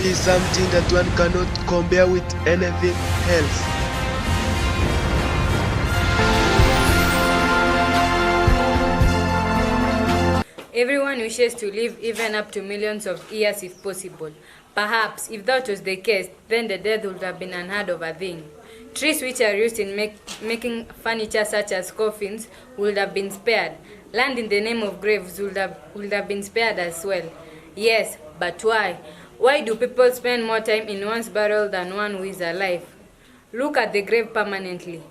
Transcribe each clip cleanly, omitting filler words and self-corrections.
is something that one cannot compare with anything else. Everyone wishes to live even up to millions of years if possible. Perhaps, if that was the case, then the death would have been unheard of a thing. Trees which are used in making furniture such as coffins would have been spared. Land in the name of graves would have been spared as well. Yes, but why? Why do people spend more time in one's burial than one who is alive? Look at the grave permanently.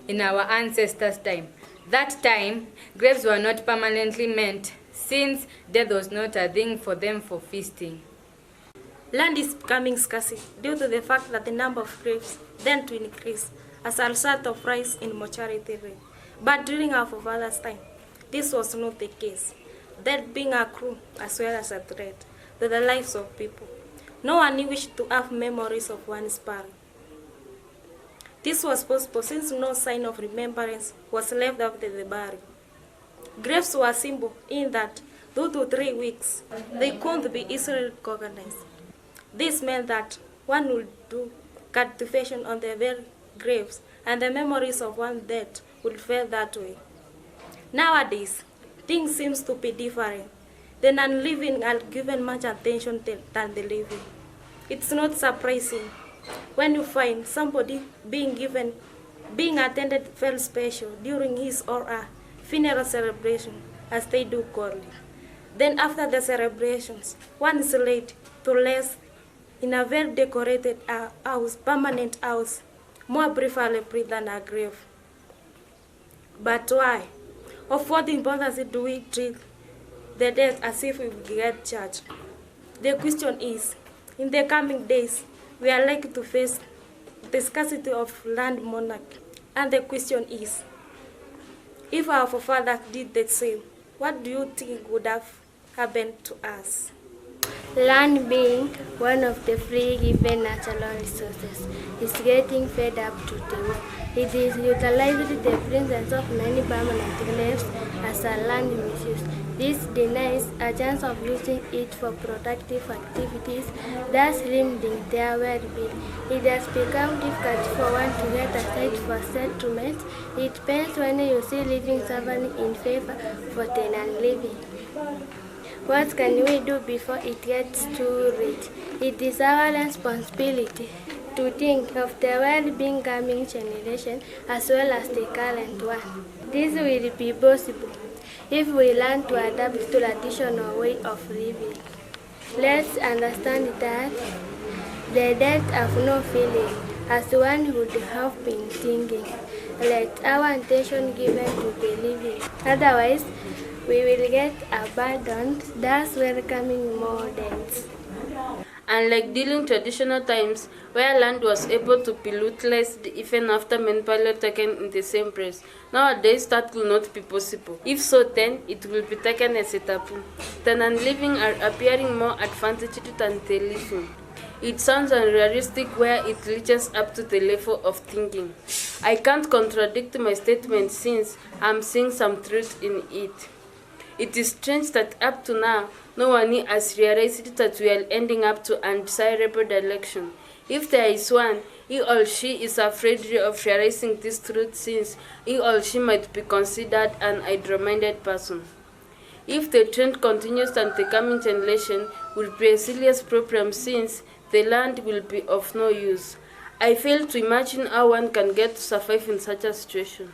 In our ancestors' time, that time, graves were not permanently meant, since death was not a thing for them for feasting. Land is becoming scarce due to the fact that the number of graves tend to increase as a result of rise in mortality rate. But during our forefathers' time, this was not the case. Death being a crew as well as a threat to the lives of people. No one wished to have memories of one's burial. This was possible since no sign of remembrance was left after the burial. Graves were simple in that 2 to 3 weeks they couldn't be easily recognized. This meant that one would do cultivation on their very graves and the memories of one's death would fade that way. Nowadays, things seem to be different. The non-living are given much attention than the living. It's not surprising when you find somebody being attended very special during his or her funeral celebration, as they do call it. Then after the celebrations, one is laid to rest in a very decorated house, permanent house, more preferably than a grave. But why? Of what importance do we treat the dead as if we get judged? The question is, in the coming days, we are likely to face the scarcity of land monarchy. And the question is, if our forefathers did the same, what do you think would have happened to us? Land being one of the free given natural resources is getting fed up to the wall. It is utilizing the presence of many permanent graves as a land misuse. This denies a chance of using it for productive activities, thus limiting their well-being. It has become difficult for one to get a site for settlement. It pains when you see living suffering in favor for the non-living. What can we do before it gets too late? It is our responsibility to think of the well-being coming generation as well as the current one. This will be possible if we learn to adapt to the traditional way of living. Let's understand that the dead have no feeling, as one would have been thinking. Let our attention given to the living. Otherwise, we will get abandoned, thus welcoming more deaths. Unlike during traditional times, where land was able to be utilized even after manpower taken in the same place, nowadays that will not be possible. If so, then it will be taken as a taboo. The non-living are appearing more advantaged than the living. It sounds unrealistic where it reaches up to the level of thinking. I can't contradict my statement since I'm seeing some truth in it. It is strange that up to now, no one has realized that we are ending up to undesirable direction. If there is one, he or she is afraid of realizing this truth since he or she might be considered an idle-minded person. If the trend continues, then the coming generation will be a serious problem since the land will be of no use. I fail to imagine how one can get to survive in such a situation.